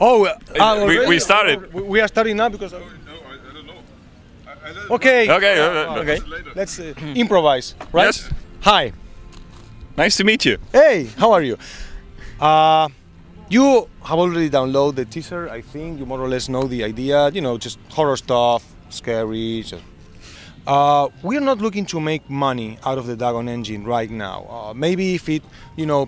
Oh, we started. We are starting now because. No, I don't know. Okay. Okay. Let's improvise, right? Yes. Hi. Nice to meet you. Hey, how are you? You have already downloaded the teaser. I think you more or less know the idea. You know, just horror stuff, scary. We are not looking to make money out of the Dagon engine right now. Maybe if it,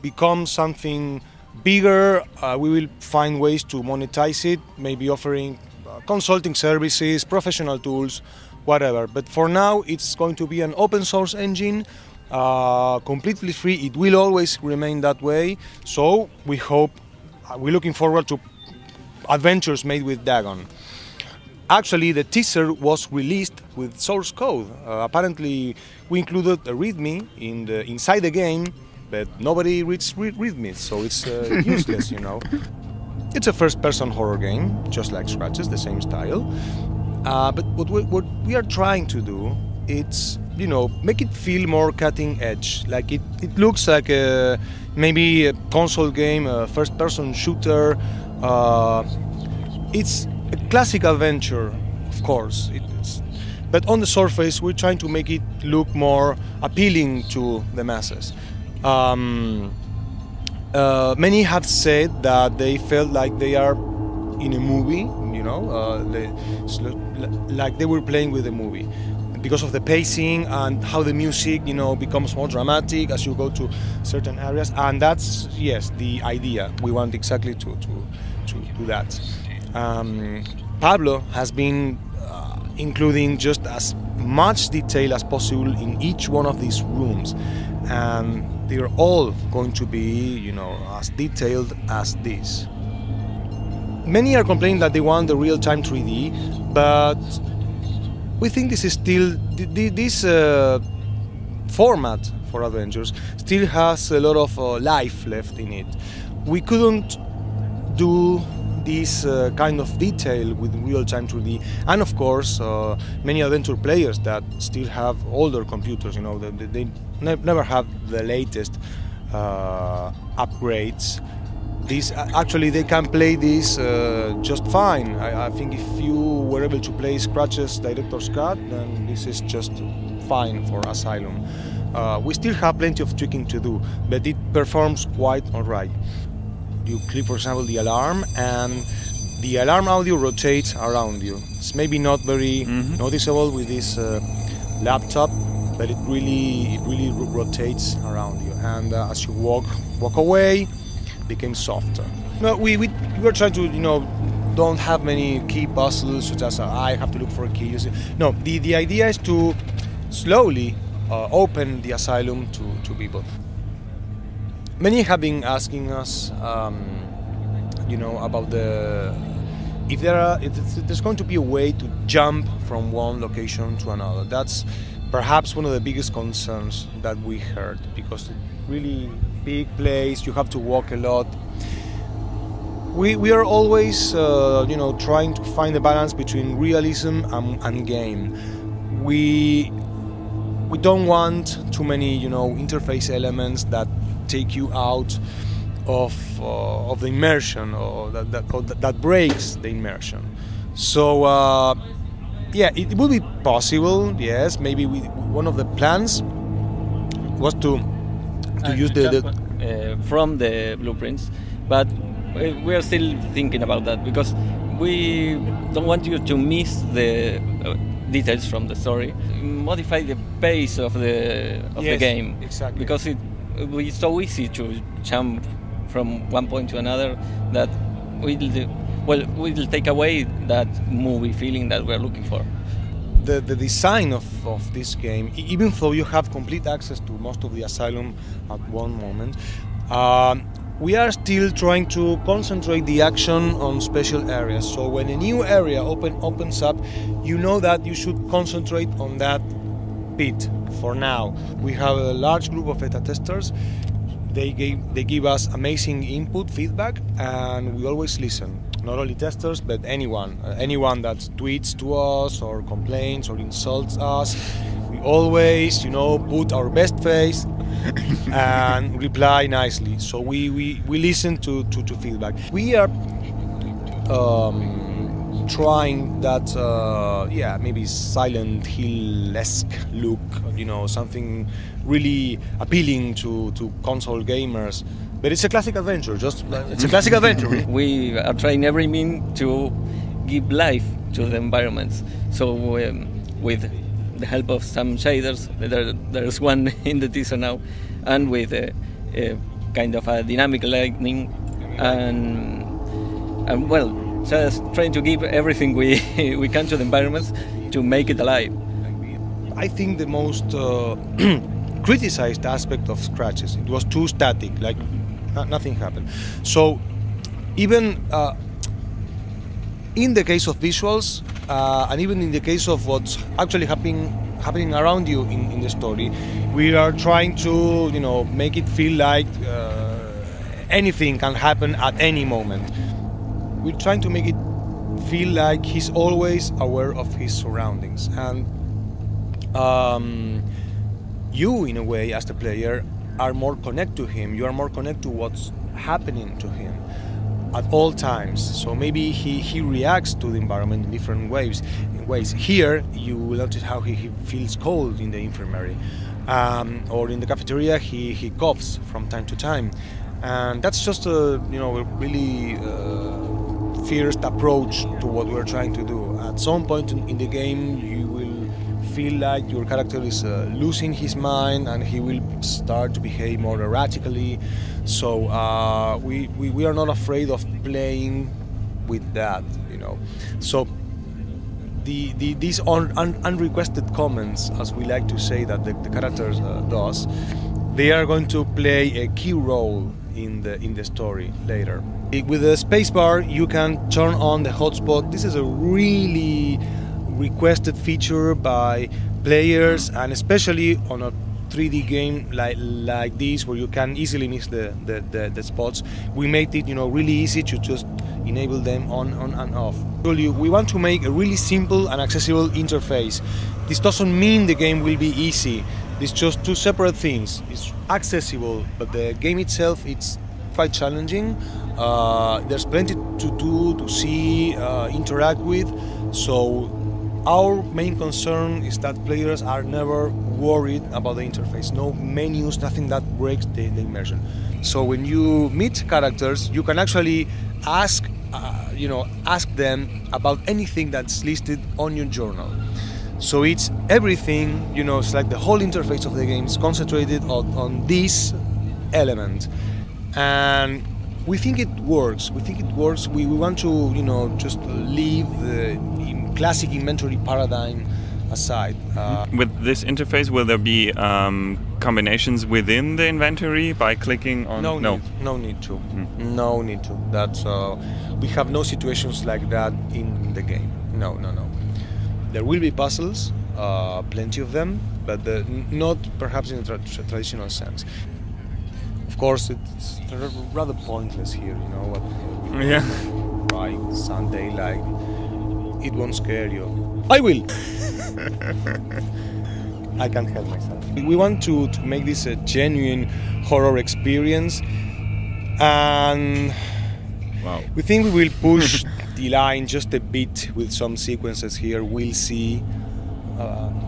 becomes something bigger, we will find ways to monetize it. Maybe offering consulting services, professional tools, whatever. But for now, it's going to be an open source engine, completely free. It will always remain that way. So we hope, we're looking forward to adventures made with Dagon. Actually, the teaser was released with source code. Apparently, we included a README inside the game, but nobody reads README, so it's useless, It's a first-person horror game, just like Scratches, the same style. But what we are trying to do, it's make it feel more cutting edge. Like it looks like maybe a console game, a first-person shooter. It's a classic adventure, of course. But on the surface, we're trying to make it look more appealing to the masses. Many have said that they felt like they are in a movie, like they were playing with a movie, because of the pacing and how the music, becomes more dramatic as you go to certain areas. And that's, yes, the idea. We want exactly to do that. Pablo has been including just as much detail as possible in each one of these rooms, and they're all going to be, as detailed as this. Many are complaining that they want the real-time 3D, but we think this is still this format for adventures still has a lot of life left in it. We couldn't do this kind of detail with real-time 3D, and of course many adventure players that still have older computers, they never have the latest upgrades. Actually they can play this just fine. I think if you were able to play Scratch's Director's Cut, then this is just fine for Asylum. We still have plenty of tweaking to do, but it performs quite alright. You click, for example, the alarm, and the alarm audio rotates around you. It's maybe not very noticeable with this laptop, but it really rotates around you. And as you walk awaway, it becomes softer. No, we were trying to, don't have many key puzzles, such as I have to look for a key. No, the idea is to slowly open the asylum to people. Many have been asking us, about if there's going to be a way to jump from one location to another. That's perhaps one of the biggest concerns that we heard, because it's really big place, you have to walk a lot. We are always, trying to find a balance between realism and game. We don't want too many, interface elements that take you out of the immersion, or that breaks the immersion. So it will be possible. Yes, maybe one of the plans was to use from the blueprints, but we are still thinking about that, because we don't want you to miss the details from the story. Modify the pace of the game, exactly, because it will be so easy to jump from one point to another that we'll take away that movie feeling that we're looking for. The design of this game, even though you have complete access to most of the asylum at one moment, we are still trying to concentrate the action on special areas. So when a new area opens up, that you should concentrate on that bit. For now, we have a large group of beta testers. They give us amazing input, feedback, and we always listen. Not only testers, but anyone that tweets to us or complains or insults us. We always, put our best face and reply nicely. So we listen to feedback. We are trying that, maybe Silent Hill-esque look, something really appealing to console gamers. But it's a classic adventure, it's a classic adventure. We are trying every means to give life to the environments. So with the help of some shaders, there's one in the teaser now, and with a kind of a dynamic lighting, and well, just trying to give everything we can to the environments to make it alive. I think the most criticized aspect of Scratches, it was too static, like nothing happened. So even in the case of visuals, and even in the case of what's actually happening around you in the story, we are trying to make it feel like anything can happen at any moment. We're trying to make it feel like he's always aware of his surroundings, and you, in a way, as the player, are more connected to him. You are more connected to what's happening to him at all times. So maybe he reacts to the environment in different ways. Here, you will notice how he feels cold in the infirmary, or in the cafeteria, he coughs from time to time, and that's just a really fierce approach to what we're trying to do. At some point in the game, you will feel like your character is losing his mind, and he will start to behave more erratically. So we are not afraid of playing with that, So these unrequested comments, as we like to say that the characters does, they are going to play a key role in the story later. With the spacebar, you can turn on the hotspot. This is a really requested feature by players, and especially on a 3D game like this, where you can easily mix the spots. We made it really easy to just enable them on and off. We want to make a really simple and accessible interface. This doesn't mean the game will be easy. It's just two separate things. It's accessible, but the game itself, it's quite challenging. There's plenty to do, to see, interact with. So our main concern is that players are never worried about the interface. No menus, nothing that breaks the immersion. So when you meet characters, you can actually ask them about anything that's listed on your journal. So it's everything, it's like the whole interface of the game is concentrated on this element. And we think it works. We want to, just leave the classic inventory paradigm aside. With this interface, will there be combinations within the inventory by clicking on? No need to. No need to. That's we have no situations like that in the game. No. There will be puzzles, plenty of them, but not perhaps in a traditional sense. Of course, it's rather pointless here, Yeah. Bright Sunday light. It won't scare you. I will. I can't help myself. We want to make this a genuine horror experience, and Wow. we think we will push the line just a bit with some sequences here. We'll see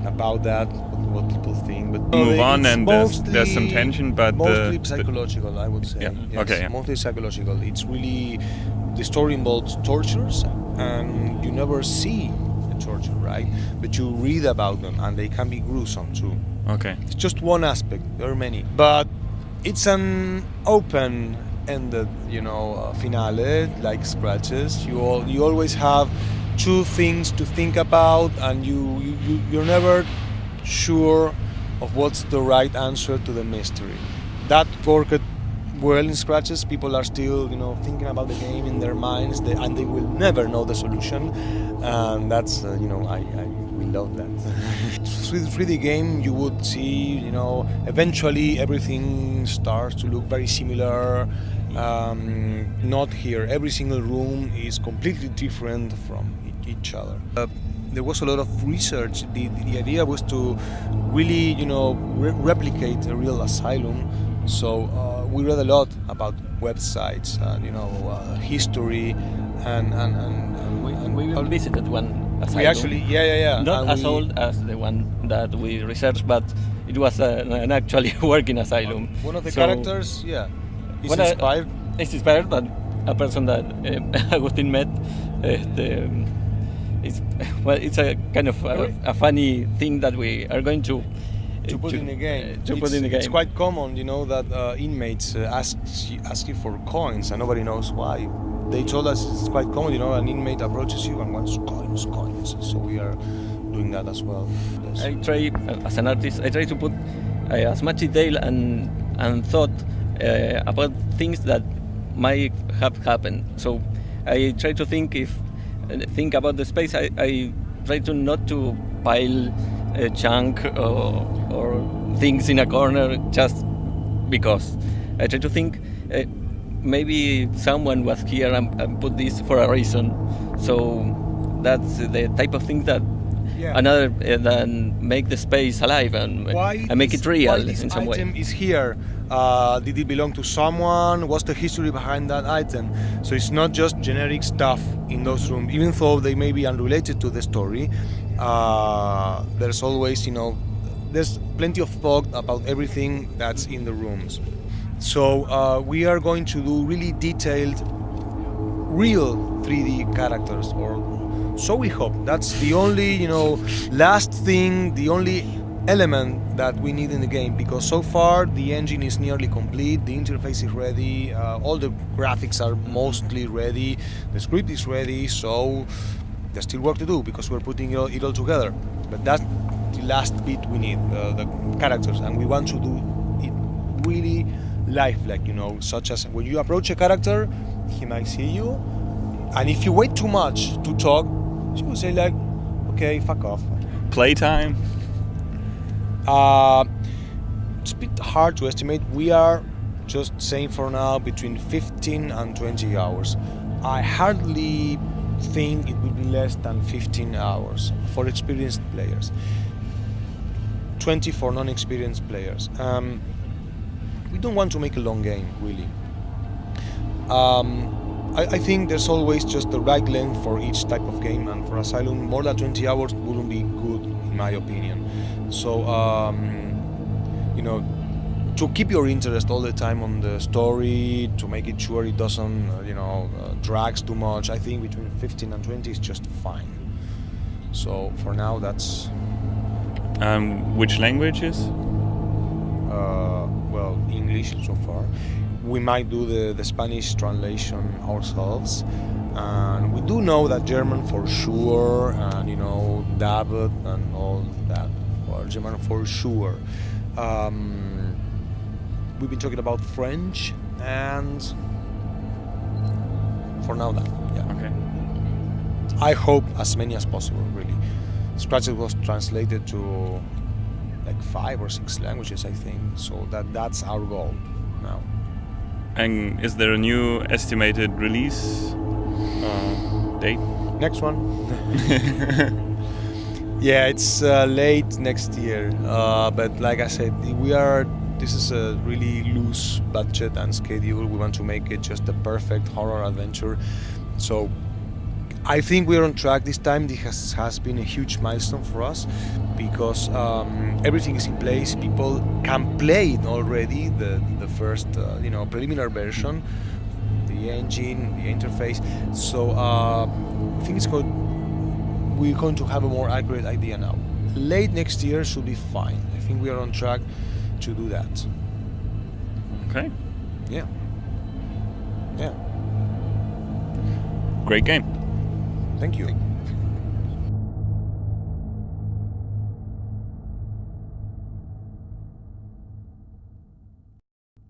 about that, what people think. But Move on, and there's some tension, but mostly psychological, I would say. Yeah. Yes, Okay. Yeah. Mostly psychological. It's really, the story involves tortures, and you never see a torture, right? But you read about them, and they can be gruesome too. Okay. It's just one aspect. There are many, but it's an open-ended, finale, like Scratches. You always have two things to think about, and you're never sure of what's the right answer to the mystery. That worked well in Scratches. People are still, thinking about the game in their minds, and they will never know the solution. And that's, we love that. With 3D game, you would see, eventually everything starts to look very similar. Not here. Every single room is completely different from each other. There was a lot of research. The idea was to really, replicate a real asylum So we read a lot about websites and history and we visited one asylum. we actually Not and as old as the one that we researched, but it was an actually working asylum. One of the So characters, is Well, inspired. it's inspired by a person that Agustín met. It's a kind of a funny thing that we are going to Put in the game. Put in the game. It's quite common, that inmates ask you for coins and nobody knows why. They told us it's quite common, an inmate approaches you and wants coins. So we are doing that as well. Yes. I try, as an artist, I try to put as much detail and thought about things that might have happened. So I try to think about the space. I try to not to pile junk or things in a corner just because. I try to think maybe someone was here and put this for a reason. So that's the type of thing that another than make the space alive and make it real in some way. Why this item is here? Did it belong to someone? What's the history behind that item? So it's not just generic stuff in those rooms, even though they may be unrelated to the story. There's always, there's plenty of thought about everything that's in the rooms. So we are going to do really detailed, real 3D characters, or so we hope. That's the only, last thing, the only element that we need in the game, because so far the engine is nearly complete, the interface is ready, all the graphics are mostly ready, the script is ready, so there's still work to do because we're putting it all together. But that's the last bit we need, the characters, and we want to do it really lifelike, such as when you approach a character, he might see you, and if you wait too much to talk, she will say like, okay, fuck off. Playtime? It's a bit hard to estimate. We are just saying for now between 15 and 20 hours. I hardly think it will be less than 15 hours for experienced players. 20 for non-experienced players. We don't want to make a long game, really. I think there's always just the right length for each type of game, and for Asylum, more than 20 hours wouldn't be good, in my opinion. So, to keep your interest all the time on the story, to make it sure it doesn't, drags too much, I think between 15 and 20 is just fine. So, for now, that's... Which languages? English so far. We might do the Spanish translation ourselves, and we do know that German for sure, and Dabei and all that, or German for sure. We've been talking about French, and for now that, Okay. I hope as many as possible, really. Scratch was translated to like 5 or 6 languages, I think, so that's our goal now. And is there a new estimated release date? Next one. Yeah, it's late next year, but like I said, this is a really loose budget and schedule. We want to make it just the perfect horror adventure. So I think we're on track this time. This has been a huge milestone for us because everything is in place. People can play it already, the first preliminary version, the engine, the interface. So I think we're going to have a more accurate idea now. Late next year should be fine. I think we are on track to do that. Okay. Yeah. Great game. Thank you.